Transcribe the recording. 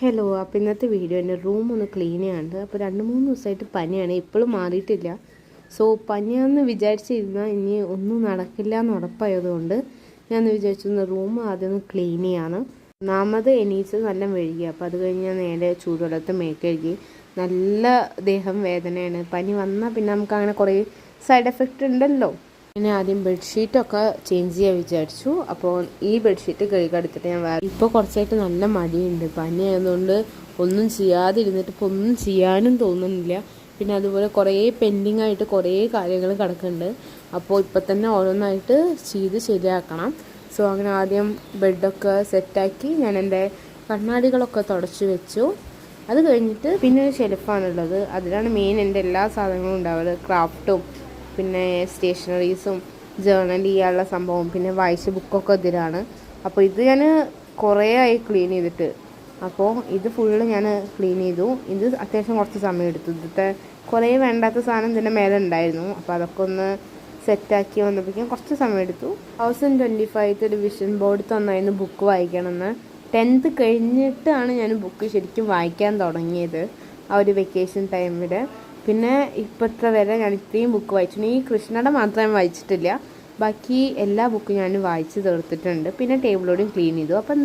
Hello, അപ്പോൾ ഇന്നത്തെ video എൻ്റെ റൂം ഒന്ന് ക്ലീൻ ചെയ്യാണ്ട്. അപ്പോൾ 2-3 ദിവസമായിട്ട് പനിയാണ്, ഇപ്പോഴും മാറിയിട്ടില്ല. സോ പനിയാണെന്ന് വിചാരിച്ചിരുന്നാൽ ഇനി ഒന്നും നടക്കില്ല എന്ന് ഉറപ്പായതുകൊണ്ട് ഞാൻ വിചാരിച്ചു റൂം ആദ്യം ഒന്ന് ക്ലീൻ ചെയ്യാണ്. ഒന്നാമത് എണീച്ചത് നല്ല വഴുകി. അപ്പോൾ അത് കഴിഞ്ഞ് ഞാൻ നേരെ ചൂടുവെള്ളത്തിൽ മേക്കഴുകി. നല്ല ദേഹം വേദനയാണ്. പനി വന്നാൽ പിന്നെ നമുക്ക് അങ്ങനെ കുറേ സൈഡ് എഫക്റ്റ് ഉണ്ടല്ലോ. പിന്നെ ആദ്യം ബെഡ്ഷീറ്റൊക്കെ ചേഞ്ച് ചെയ്യാൻ വിചാരിച്ചു. അപ്പോൾ ഈ ബെഡ്ഷീറ്റ് കഴുകെടുത്തിട്ട് ഞാൻ ഇപ്പോൾ കുറച്ചായിട്ട് നല്ല മടിയുണ്ട്. പനി ആയതുകൊണ്ട് ഒന്നും ചെയ്യാതിരുന്നിട്ട് ഇപ്പോൾ ഒന്നും ചെയ്യാനും തോന്നുന്നില്ല. പിന്നെ അതുപോലെ കുറേ പെൻഡിങ് ആയിട്ട് കുറേ കാര്യങ്ങൾ കിടക്കുന്നുണ്ട്. അപ്പോൾ ഇപ്പം തന്നെ ഓരോന്നായിട്ട് ചെയ്ത് ശരിയാക്കണം. സോ അങ്ങനെ ആദ്യം ബെഡൊക്കെ സെറ്റാക്കി ഞാൻ എൻ്റെ കണ്ണാടികളൊക്കെ തുടച്ച് വെച്ചു. അത് കഴിഞ്ഞിട്ട് പിന്നെ ഒരു ഷെൽഫാണുള്ളത്. അതിലാണ് മെയിൻ എൻ്റെ എല്ലാ സാധനങ്ങളും ഉണ്ടാവുന്നത്. ക്രാഫ്റ്റും പിന്നെ സ്റ്റേഷനറീസും ജേർണൽ ചെയ്യാനുള്ള സംഭവം പിന്നെ വായിച്ച ബുക്കൊക്കെ ഇതിലാണ്. അപ്പോൾ ഇത് ഞാൻ കുറേ ആയി ക്ലീൻ ചെയ്തിട്ട്. അപ്പോൾ ഇത് ഫുള്ള് ഞാൻ ക്ലീൻ ചെയ്തു. ഇത് അത്യാവശ്യം കുറച്ച് സമയം എടുത്തു. ഇതിൻ്റെ കുറേ വേണ്ടാത്ത സാധനം ഇതിൻ്റെ മേലെ ഉണ്ടായിരുന്നു. അപ്പോൾ അതൊക്കെ ഒന്ന് സെറ്റാക്കി വന്നപ്പോഴേക്കും കുറച്ച് സമയം എടുത്തു. 2025 ഒരു വിഷൻ ബോർഡ് തന്നായിരുന്നു ബുക്ക് വായിക്കണമെന്ന്. 10th കഴിഞ്ഞിട്ടാണ് ഞാൻ ബുക്ക് ശരിക്കും വായിക്കാൻ തുടങ്ങിയത്, ആ ഒരു വെക്കേഷൻ ടൈമിൽ. പിന്നെ ഇപ്പോഴത്തെ വരെ ഞാൻ ഇത്രയും ബുക്ക് വായിച്ചു. ഈ കൃഷ്ണയുടെ മാത്രമേ വായിച്ചിട്ടില്ല, ബാക്കി എല്ലാ ബുക്കും ഞാൻ വായിച്ച് തീർത്തിട്ടുണ്ട്. പിന്നെ ടേബിളോടും ക്ലീൻ ചെയ്തു. അപ്പം